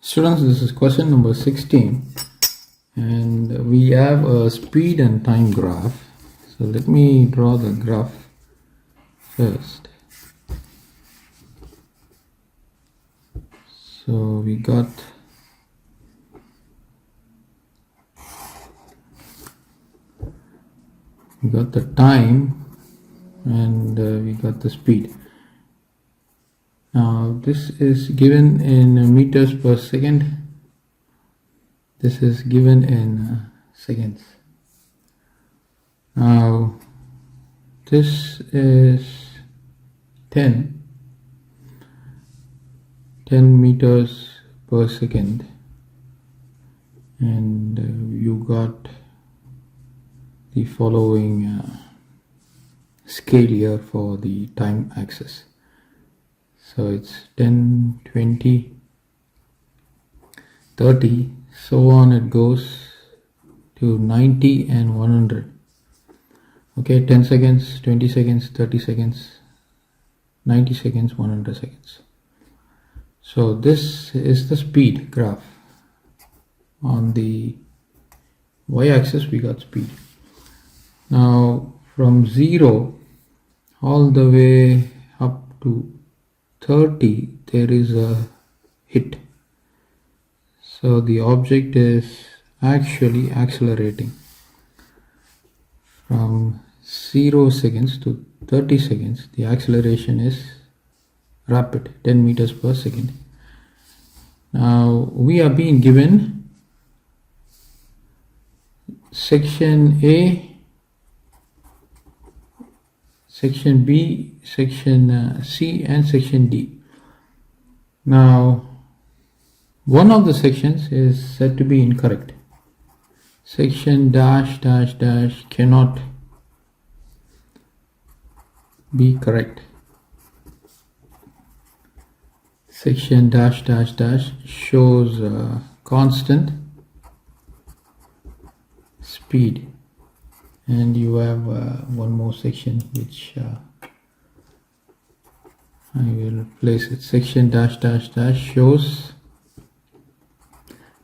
Students, this is question number 16 and we have a speed and time graph. So let me draw the graph first. So we got the time and we got the speed. Now this is given in meters per second. This is given in seconds. Now this is 10 meters per second, and you got the following scale here for the time axis. So it's 10, 20, 30, so on it goes to 90 and 100. Okay, 10 seconds, 20 seconds, 30 seconds, 90 seconds, 100 seconds. So this is the speed graph. On the y-axis we got speed. Now from 0 all the way up to 30 there is a hit. So the object is actually accelerating from 0 seconds to 30 seconds. The acceleration is rapid, 10 meters per second. Now we are being given section A, section B, section C and section D. Now one of the sections is said to be incorrect. Section dash dash dash cannot be correct. Section dash dash dash shows constant speed, and you have one more section which I will place it. Section dash dash dash shows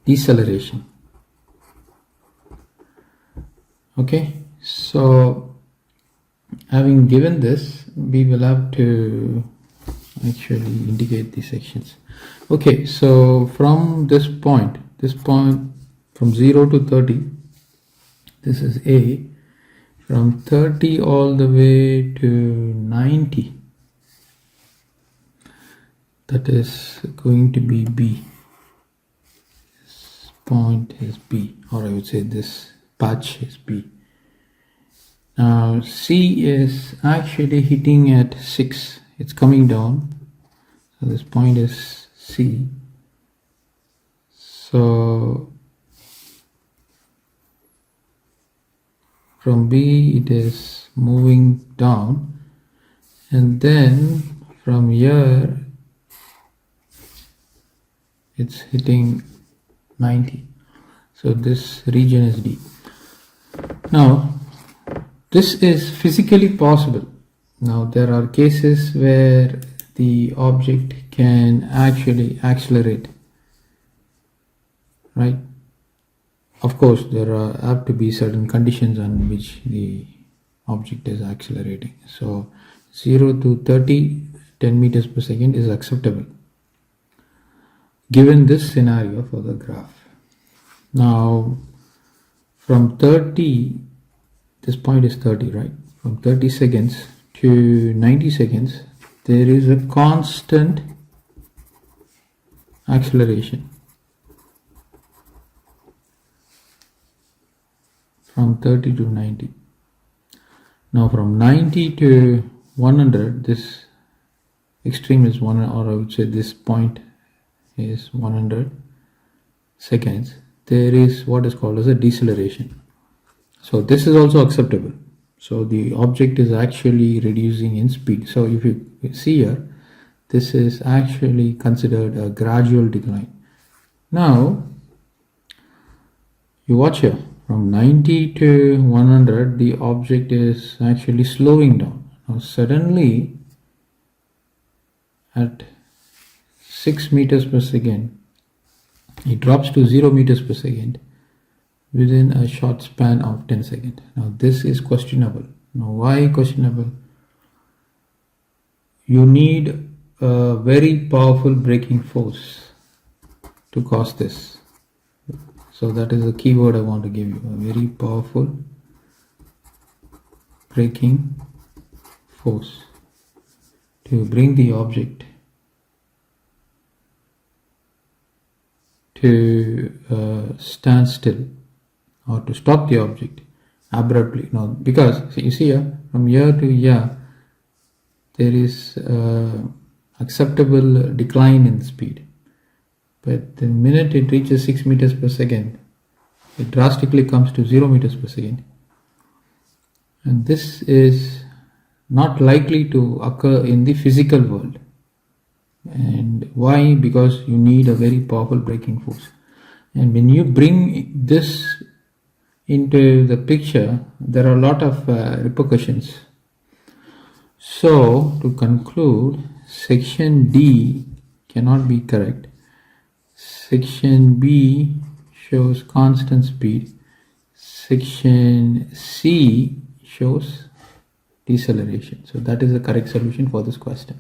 deceleration. Okay, so having given this, we will have to actually indicate the sections. Okay, so from this point from 0 to 30, this is A. From 30 all the way to 90, that is going to be B. This point is B, or I would say this patch is B. Now C is actually hitting at 6. It's coming down. So this point is C. So from B it is moving down, and then from here it's hitting 90. So this region is D. Now this is physically possible. Now there are cases where the object can actually accelerate, right? Of course there have to be certain conditions on which the object is accelerating. So 0 to 30, 10 meters per second is acceptable given this scenario for the graph. Now from 30, this point is 30, right? From 30 seconds to 90 seconds there is a constant acceleration from 30 to 90. Now from 90 to 100, this extreme is 1, or I would say this point is 100 seconds. There is what is called as a deceleration. So this is also acceptable. So the object is actually reducing in speed. So if you see here, this is actually considered a gradual decline. Now you watch here, from 90 to 100 the object is actually slowing down. Now suddenly at 6 meters per second It drops to 0 meters per second within a short span of 10 seconds. Now this is questionable. Now why questionable? You need a very powerful braking force to cause this. So that is the key word I want to give you. A very powerful braking force to bring the object to stand still, or to stop the object abruptly. Now, because you see here, from here to here, there is acceptable decline in speed. But the minute it reaches 6 meters per second, it drastically comes to 0 meters per second. And this is not likely to occur in the physical world. And why? Because you need a very powerful braking force. And when you bring this into the picture, there are a lot of repercussions. So, to conclude, section D cannot be correct. Section B shows constant speed. Section C shows deceleration. So that is the correct solution for this question.